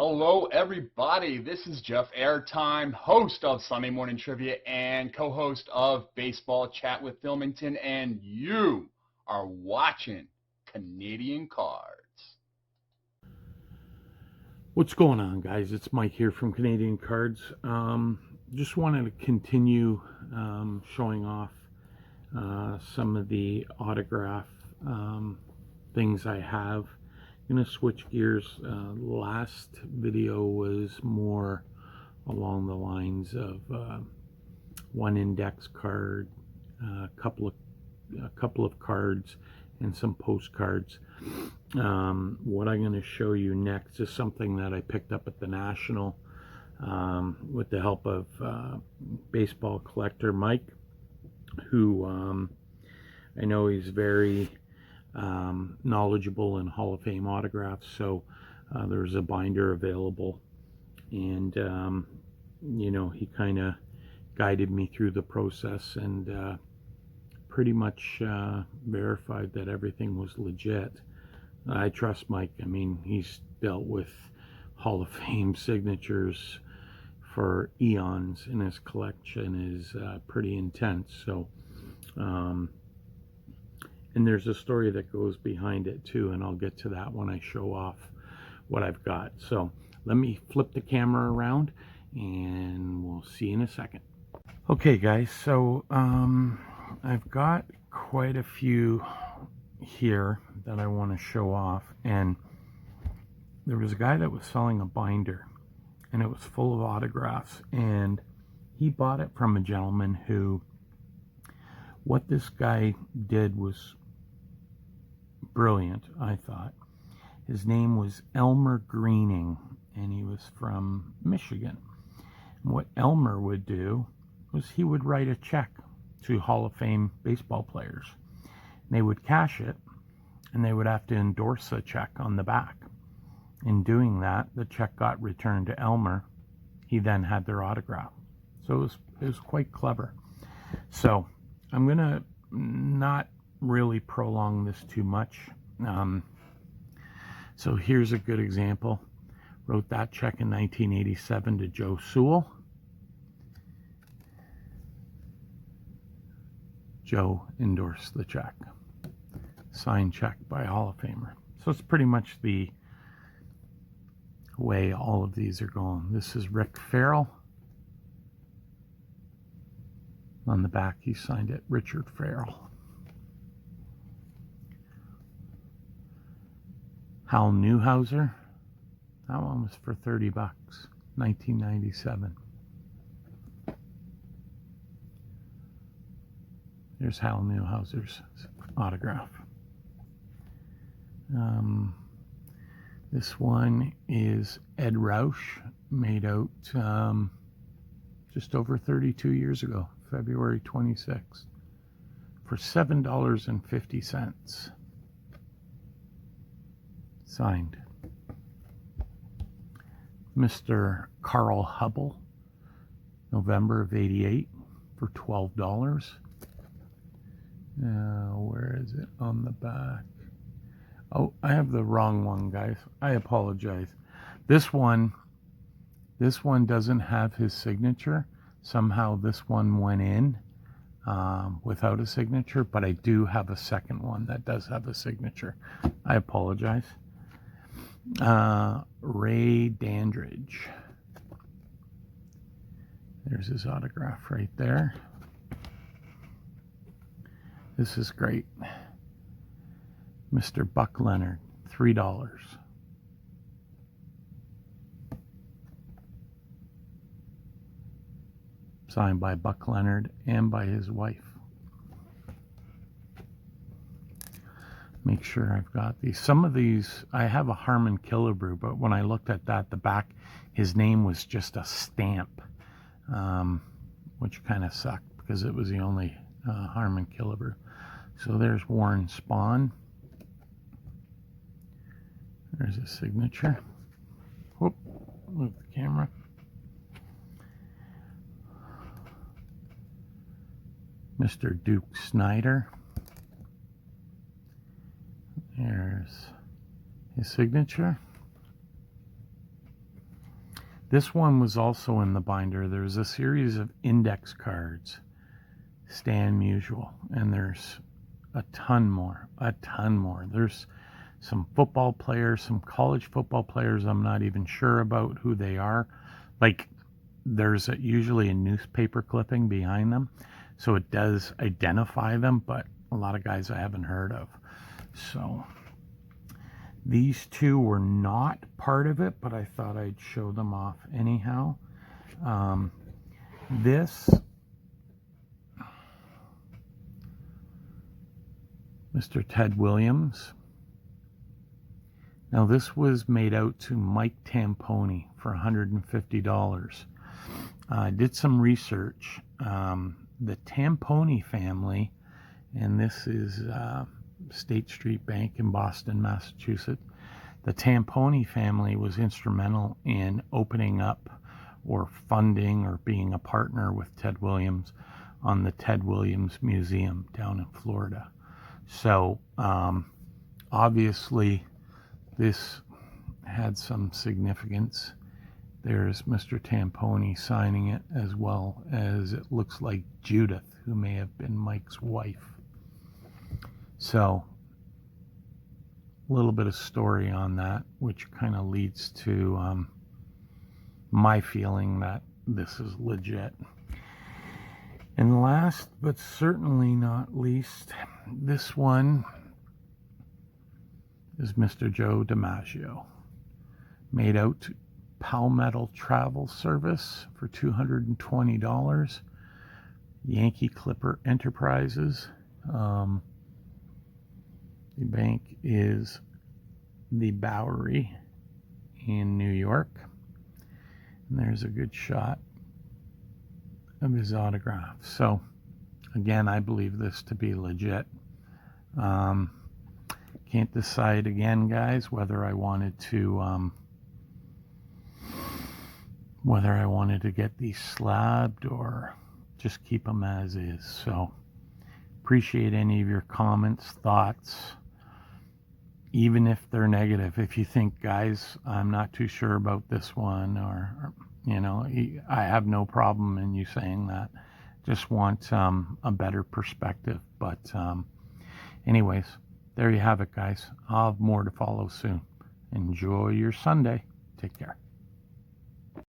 Hello, everybody. This is Jeff Airtime, host of Sunday Morning Trivia and co-host of Baseball Chat with Filmington, and you are watching Canadian Cards. What's going on, guys? It's Mike here from Canadian Cards. Just wanted to continue showing off some of the autograph things I have. I'm going to switch gears. Last video was more along the lines of one index card, a couple of cards, and some postcards. What I'm going to show you next is something that I picked up at the National with the help of baseball collector Mike, who I know he's very knowledgeable in Hall of Fame autographs. So there's a binder available, and you know, he kind of guided me through the process and pretty much verified that everything was legit. I trust Mike. I mean, he's dealt with Hall of Fame signatures for eons, and his collection is pretty intense. So and there's a story that goes behind it too, and I'll get to that when I show off what I've got. So let me flip the camera around and we'll see you in a second. Okay guys, so I've got quite a few here that I want to show off, and there was a guy that was selling a binder and it was full of autographs, and he bought it from a gentleman who, what this guy did was brilliant, I thought. His name was Elmer Greening, and he was from Michigan. And what Elmer would do was he would write a check to Hall of Fame baseball players. And they would cash it, and they would have to endorse a check on the back. In doing that, the check got returned to Elmer. He then had their autograph. So it was quite clever. So I'm going to not really prolong this too much. So here's a good example. Wrote that check in 1987 to Joe Sewell. Joe endorsed the check. Signed check by a Hall of Famer. So it's pretty much the way all of these are going. This is Rick Farrell. On the back, he signed it Richard Farrell. Hal Newhouser. That one was for $30, 1997. There's Hal Newhouser's autograph. This one is Ed Roush, made out just over 32 years ago, February 26th, for $7.50. Signed. Mr. Carl Hubble, November of '88, for $12. Where is it on the back? Oh, I have the wrong one, guys. I apologize. This one doesn't have his signature. Somehow this one went in without a signature, but I do have a second one that does have a signature. I apologize. Ray Dandridge. There's his autograph right there. This is great. Mr. Buck Leonard, $3. Signed by Buck Leonard and by his wife. Make sure I've got these. Some of these, I have a Harmon Killebrew, but when I looked at that, the back, his name was just a stamp, which kind of sucked because it was the only Harmon Killebrew. So there's Warren Spahn. There's a signature. Whoop, move the camera. Mr. Duke Snyder. There's his signature. This one was also in the binder. There's a series of index cards, Stan Musial, and there's a ton more. There's some football players, some college football players I'm not even sure about who they are. Like, there's usually a newspaper clipping behind them, so it does identify them, but a lot of guys I haven't heard of. So these two were not part of it, but I thought I'd show them off anyhow. This Mr. Ted Williams. Now this was made out to Mike Tamponi for $150. I did some research. The Tamponi family, and this is State Street Bank in Boston, Massachusetts. The Tamponi family was instrumental in opening up or funding or being a partner with Ted Williams on the Ted Williams Museum down in Florida. So obviously this had some significance. There's Mr. Tamponi signing it, as well as it looks like Judith, who may have been Mike's wife. So a little bit of story on that, which kind of leads to my feeling that this is legit. And last but certainly not least, this one is Mr. Joe DiMaggio, made out to Palmetto Travel Service for $220. Yankee Clipper Enterprises. The bank is the Bowery in New York. And there's a good shot of his autograph. So again, I believe this to be legit. Can't decide again, guys, whether I wanted to get these slabbed or just keep them as is. So appreciate any of your comments, thoughts, even if they're negative. If you think, guys, I'm not too sure about this one, or I have no problem in you saying that. Just want a better perspective. But anyways, there you have it, guys. I'll have more to follow soon. Enjoy your Sunday. Take care.